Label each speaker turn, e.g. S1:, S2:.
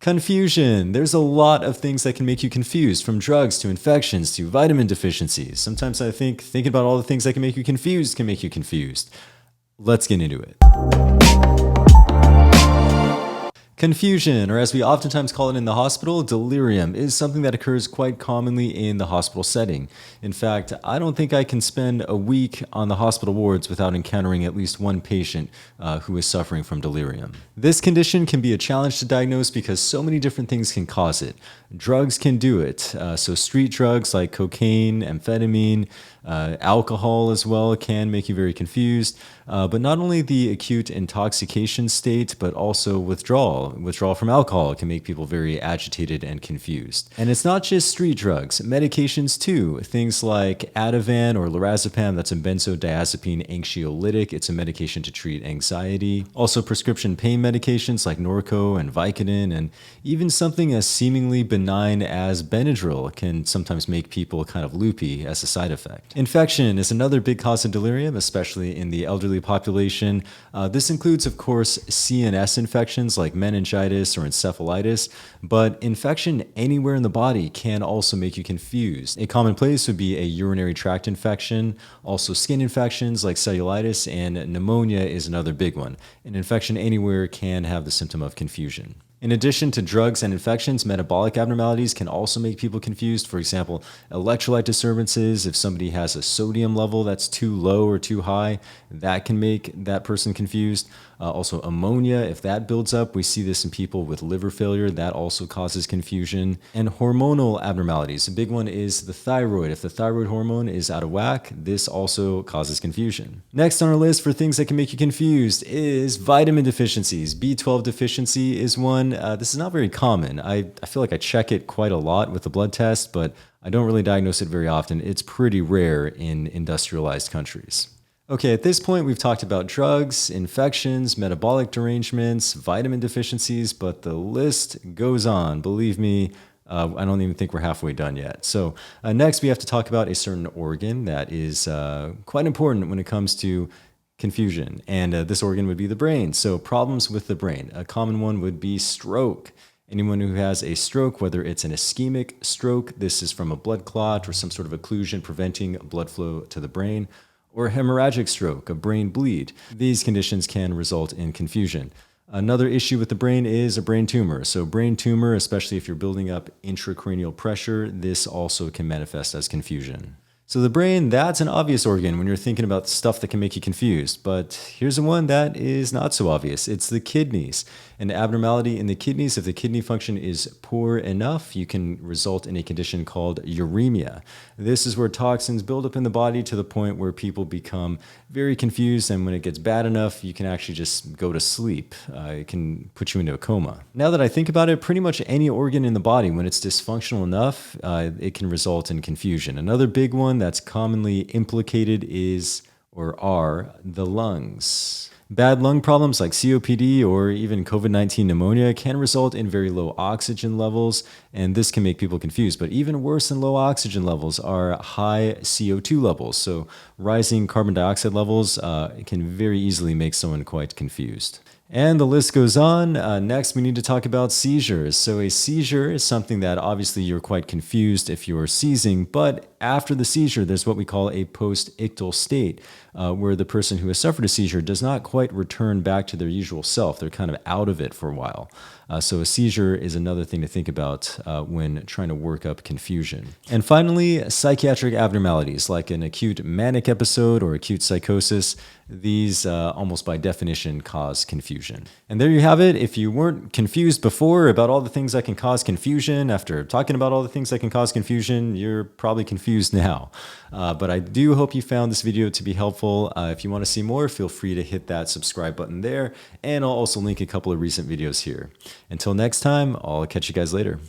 S1: Confusion. There's a lot of things that can make you confused, from drugs to infections to vitamin deficiencies. Sometimes I think thinking about all the things that can make you confused can make you confused. Let's get into it. Confusion, or as we oftentimes call it in the hospital, delirium, is something that occurs quite commonly in the hospital setting. In fact, I don't think I can spend a week on the hospital wards without encountering at least one patient who is suffering from delirium. This condition can be a challenge to diagnose because so many different things can cause it. Drugs can do it, so street drugs like cocaine, amphetamine, alcohol as well can make you very confused, but not only the acute intoxication state, but also withdrawal. Withdrawal from alcohol can make people very agitated and confused. And it's not just street drugs, medications too. Things like Ativan or lorazepam, that's a benzodiazepine anxiolytic. It's a medication to treat anxiety. Also prescription pain medications like Norco and Vicodin, and even something as seemingly benign as Benadryl can sometimes make people kind of loopy as a side effect. Infection is another big cause of delirium, especially in the elderly population. This includes, of course, CNS infections like meningitis or encephalitis, but infection anywhere in the body can also make you confused. A common place would be a urinary tract infection. Also, skin infections like cellulitis and pneumonia is another big one. An infection anywhere can have the symptom of confusion. In addition to drugs and infections, metabolic abnormalities can also make people confused. For example, electrolyte disturbances. If somebody has a sodium level that's too low or too high, that can make that person confused. Also ammonia, if that builds up, we see this in people with liver failure. That also causes confusion. And hormonal abnormalities. A big one is the thyroid. If the thyroid hormone is out of whack, this also causes confusion. Next on our list for things that can make you confused is vitamin deficiencies. B12 deficiency is one. This is not very common. I feel like I check it quite a lot with the blood test, but I don't really diagnose it very often. It's pretty rare in industrialized countries. Okay, at this point, we've talked about drugs, infections, metabolic derangements, vitamin deficiencies, but the list goes on. Believe me, I don't even think we're halfway done yet. So next, we have to talk about a certain organ that is quite important when it comes to confusion, and this organ would be the brain. So problems with the brain. A common one would be stroke. Anyone who has a stroke, whether it's an ischemic stroke, this is from a blood clot or some sort of occlusion preventing blood flow to the brain, or hemorrhagic stroke, a brain bleed. These conditions can result in confusion. Another issue with the brain is a brain tumor. So brain tumor, especially if you're building up intracranial pressure, this also can manifest as confusion. So the brain, that's an obvious organ when you're thinking about stuff that can make you confused. But here's the one that is not so obvious. It's the kidneys. An abnormality in the kidneys, if the kidney function is poor enough, you can result in a condition called uremia. This is where toxins build up in the body to the point where people become very confused, and when it gets bad enough, you can actually just go to sleep. It can put you into a coma. Now that I think about it, pretty much any organ in the body, when it's dysfunctional enough, it can result in confusion. Another big one that's commonly implicated is, or are, the lungs. Bad lung problems like COPD or even COVID-19 pneumonia can result in very low oxygen levels, and this can make people confused. But even worse than low oxygen levels are high CO2 levels. So rising carbon dioxide levels can very easily make someone quite confused. And the list goes on. Next, we need to talk about seizures. So a seizure is something that obviously you're quite confused if you're seizing, but after the seizure, there's what we call a post-ictal state, where the person who has suffered a seizure does not quite return back to their usual self. They're kind of out of it for a while. So a seizure is another thing to think about when trying to work up confusion. And finally, psychiatric abnormalities like an acute manic episode or acute psychosis. These almost by definition cause confusion. And there you have it. If you weren't confused before about all the things that can cause confusion, after talking about all the things that can cause confusion, you're probably confused now. But I do hope you found this video to be helpful. If you want to see more, feel free to hit that subscribe button there. And I'll also link a couple of recent videos here. Until next time, I'll catch you guys later.